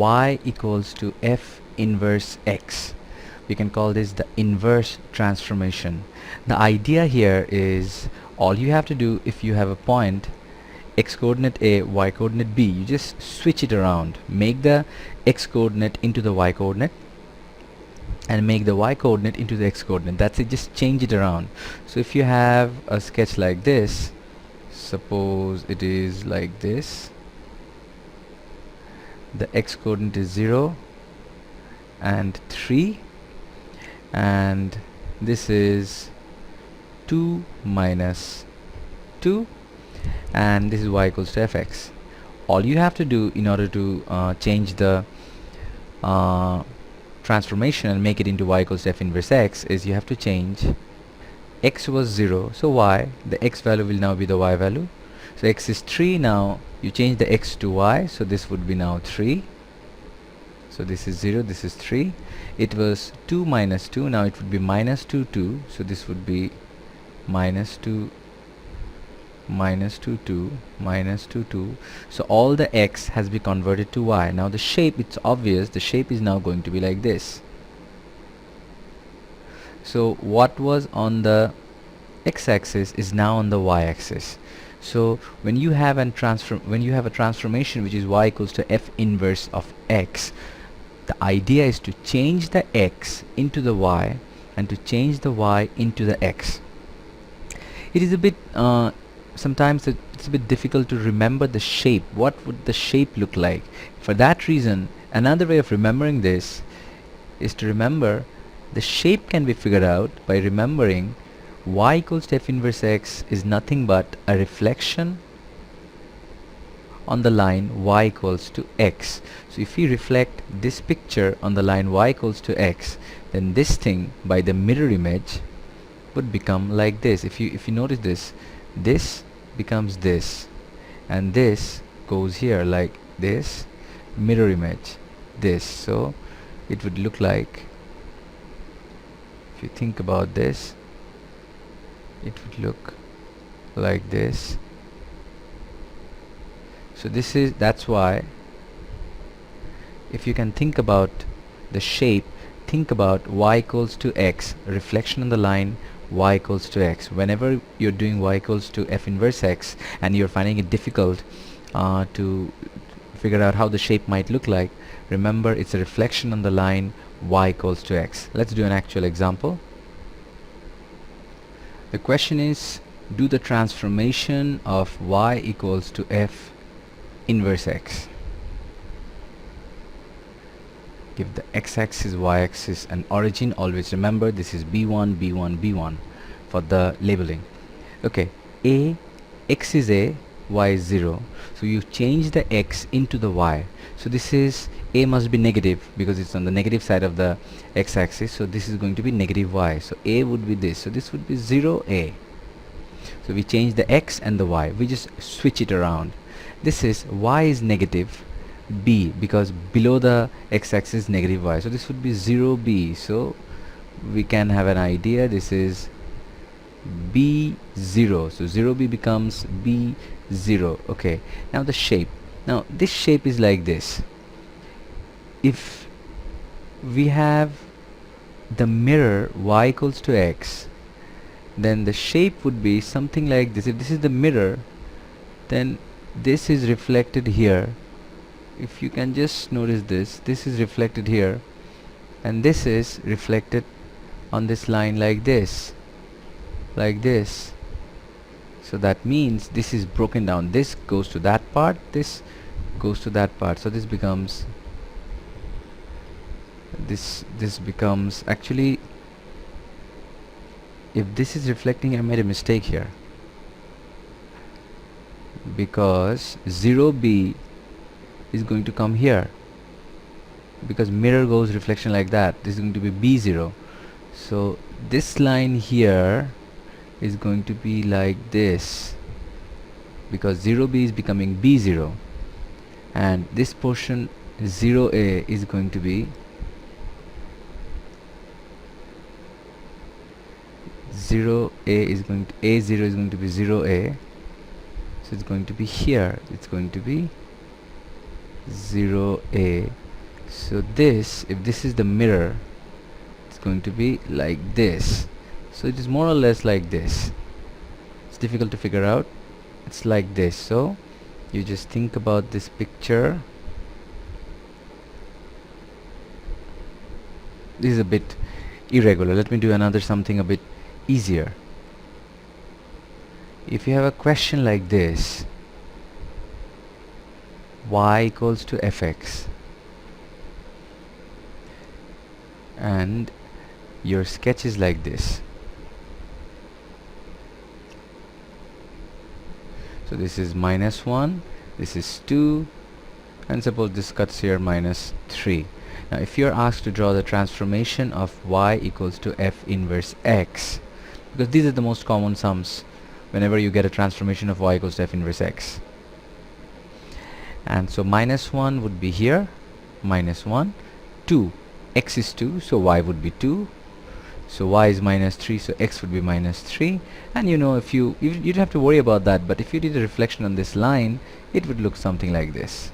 y equals to f inverse x. We can call this the inverse transformation. The idea here is all you have to do, if you have a point x coordinate A, y coordinate B, you just switch it around, make the x coordinate into the y coordinate and make the y coordinate into the x coordinate. That's it, just change it around. So if you have a sketch like this, suppose it is like this, the x coordinate is 0 and 3, and this is 2 minus 2, and this is y equals to fx. All you have to do in order to change the transformation and make it into y equals to f inverse x is you have to change x was 0, so y, the x value will now be the y value. So x is 3, now you change the x to y, so this would be now 3. So this is 0, this is 3. It was 2 minus 2, now it would be minus 2, 2. So this would be minus 2, minus 2, 2, minus 2, 2. So all the x has been converted to y. Now the shape, it's obvious, the shape is now going to be like this. So what was on the x-axis is now on the y-axis. So when you have a transformation which is y equals to f inverse of x, the idea is to change the x into the y and to change the y into the x. It is a bit sometimes it's a bit difficult to remember the shape. What would the shape look like? For that reason, another way of remembering this is to remember the shape can be figured out by remembering y equals to f inverse x is nothing but a reflection on the line y equals to x. So if we reflect this picture on the line y equals to x, then this thing by the mirror image would become like this. If you notice this, this becomes this, and this goes here like this, mirror image this. So it would look like, if you think about this, it would look like this. So this is, that's why if you can think about the shape, think about y equals to x, reflection on the line y equals to x. Whenever you're doing y equals to f inverse x and you're finding it difficult to figure out how the shape might look like, remember it's a reflection on the line y equals to x. Let's do an actual example. The question is, do the transformation of y equals to f inverse x. Give the x-axis, y-axis and origin. Always remember this is b1, b1, b1 for the labeling. Okay, x is a, y is 0. So you change the x into the y. So this is, a must be negative because it's on the negative side of the x-axis. So this is going to be negative y. So a would be this. So this would be 0a. So we change the x and the y. We just switch it around. This is y is negative b because below the x-axis negative y. So this would be 0b. So we can have an idea. This is b0. So 0b becomes b0. Okay. Now the shape. Now this shape is like this. If we have the mirror y equals to x, then the shape would be something like this. If this is the mirror, then this is reflected here. If you can just notice this, this is reflected here and this is reflected on this line like this, like this. So that means this is broken down. This goes to that part, this goes to that part. So this becomes this becomes, actually if this is reflecting, I made a mistake here because 0b is going to come here because mirror goes reflection like that. This is going to be b0. So this line here is going to be like this because 0b is becoming b0, and this portion 0a is going to be 0a is going to a0 is going to be 0a. So it's going to be here, it's going to be 0a So this, if this is the mirror, it's going to be like this. So it is more or less like this. It's difficult to figure out. It's like this. So you just think about this picture. This is a bit irregular. Let me do another something a bit easier. If you have a question like this, y equals to fx, and your sketch is like this. So this is -1, this is 2, and suppose this cuts here -3. Now if you're asked to draw the transformation of y equals to f inverse x, because these are the most common sums whenever you get a transformation of y equals to f inverse x. And so -1 would be here, -1, 2, x is 2, so y would be 2, so y is -3, so x would be -3. And you know, if you don't have to worry about that, but if you did a reflection on this line, it would look something like this.